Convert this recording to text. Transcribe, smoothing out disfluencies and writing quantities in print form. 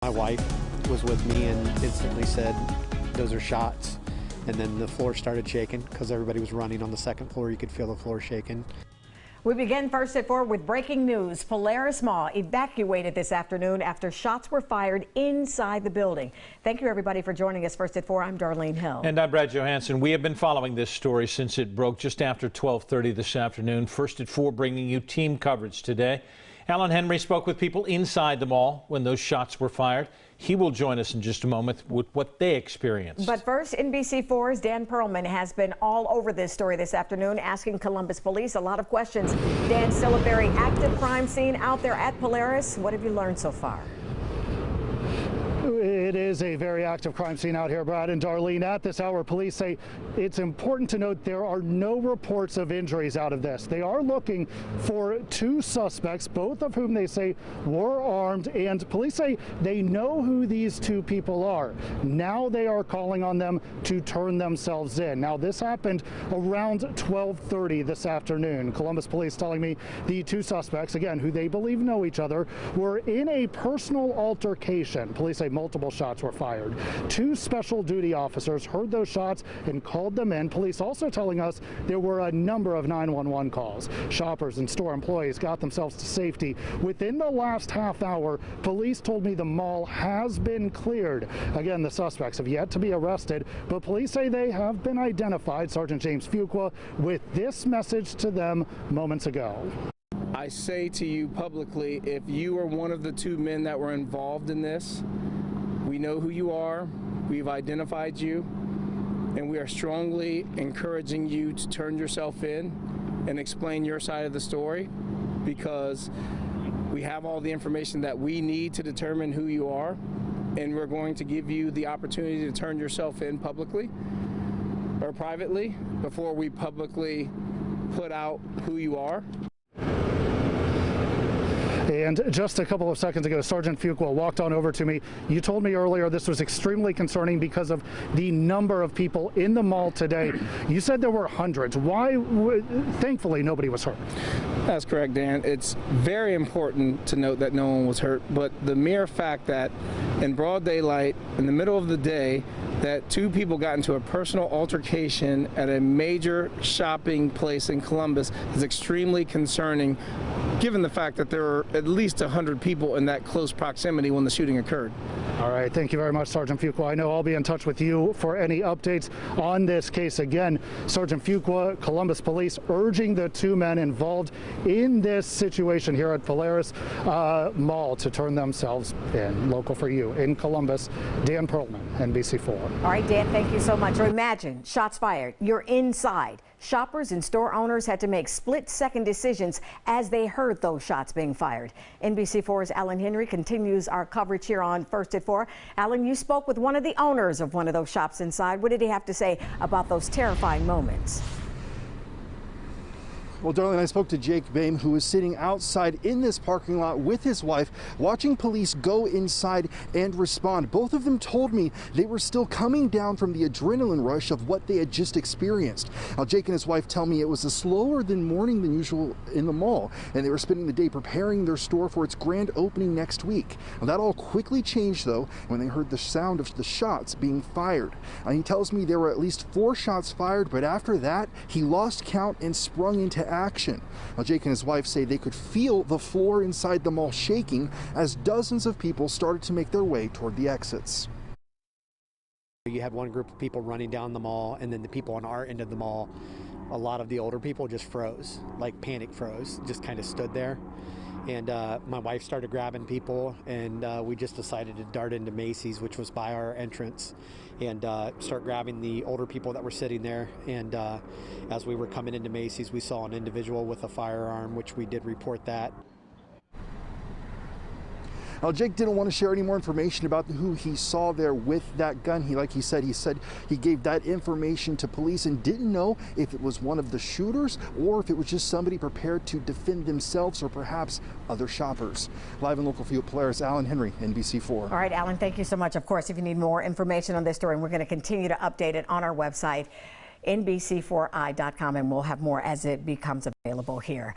My wife was with me and instantly said, "Those are shots." And then the floor started shaking because everybody was running on the second floor. You could feel the floor shaking. We begin first at 4 with breaking news. Polaris Mall evacuated this afternoon after shots were fired inside the building. Thank you, everybody, for joining us. First at 4, I'm Darlene Hill. And I'm Brad Johansson. We have been following this story since it broke just after 12:30 this afternoon. First at 4, bringing you team coverage today. Alan Henry spoke with people inside the mall when those shots were fired. He will join us in just a moment with what they experienced. But first, NBC4's Dan Perlman has been all over this story this afternoon, asking Columbus police a lot of questions. Dan, still a very active crime scene out there at Polaris. What have you learned so far? It is a very active crime scene out here, Brad and Darlene. At this hour, police say it's important to note there are no reports of injuries out of this. They are looking for 2 suspects, both of whom they say were armed, and police say they know who these 2 people are. Now they are calling on them to turn themselves in. Now, this happened around 12:30 this afternoon. Columbus police telling me the 2 suspects, again, who they believe know each other, were in a personal altercation. Police say multiple shots were fired. 2 special duty officers heard those shots and called them in. Police also telling us there were a number of 911 calls. Shoppers and store employees got themselves to safety. Within the last half hour, police told me the mall has been cleared. Again, the suspects have yet to be arrested, but police say they have been identified. Sergeant James Fuqua with this message to them moments ago. I say to you publicly, if you are one of the 2 men that were involved in this, we know who you are, we've identified you, and we are strongly encouraging you to turn yourself in and explain your side of the story, because we have all the information that we need to determine who you are, and we're going to give you the opportunity to turn yourself in publicly or privately before we publicly put out who you are. And just a couple of seconds ago, Sergeant Fuqua walked on over to me. You told me earlier this was extremely concerning because of the number of people in the mall today. You said there were hundreds. Why? Thankfully, nobody was hurt. That's correct, Dan. It's very important to note that no one was hurt, but the mere fact that in broad daylight, in the middle of the day, that 2 people got into a personal altercation at a major shopping place in Columbus is extremely concerning, given the fact that there were at least 100 people in that close proximity when the shooting occurred. All right, thank you very much, Sergeant Fuqua. I know I'll be in touch with you for any updates on this case. Again, Sergeant Fuqua, Columbus Police, urging the 2 men involved in this situation here at Polaris Mall to turn themselves in. Local for you in Columbus, Dan Perlman, NBC4. All right, Dan, thank you so much. So imagine, shots fired, you're inside. Shoppers and store owners had to make split-second decisions as they heard those shots being fired. NBC4's Alan Henry continues our coverage here on First at 4. Alan, you spoke with one of the owners of one of those shops inside. What did he have to say about those terrifying moments? Well, Darlene, I spoke to Jake Boehm, who was sitting outside in this parking lot with his wife, watching police go inside and respond. Both of them told me they were still coming down from the adrenaline rush of what they had just experienced. Now, Jake and his wife tell me it was a slower morning than usual in the mall, and they were spending the day preparing their store for its grand opening next week. Now, that all quickly changed, though, when they heard the sound of the shots being fired. He tells me there were at least 4 shots fired, but after that, he lost count and sprung into action. Now, Jake and his wife say they could feel the floor inside the mall shaking as dozens of people started to make their way toward the exits. You had one group of people running down the mall, and then the people on our end of the mall, a lot of the older people just froze, like panic froze, just kind of stood there. And my wife started grabbing people, and we just decided to dart into Macy's, which was by our entrance, and start grabbing the older people that were sitting there. And as we were coming into Macy's, we saw an individual with a firearm, which we did report that. Now, Jake didn't want to share any more information about who he saw there with that gun. He said he gave that information to police and didn't know if it was one of the shooters or if it was just somebody prepared to defend themselves or perhaps other shoppers. Live and local for you at Polaris, Alan Henry, NBC4. All right, Alan, thank you so much. Of course, if you need more information on this story, we're going to continue to update it on our website, NBC4i.com, and we'll have more as it becomes available here.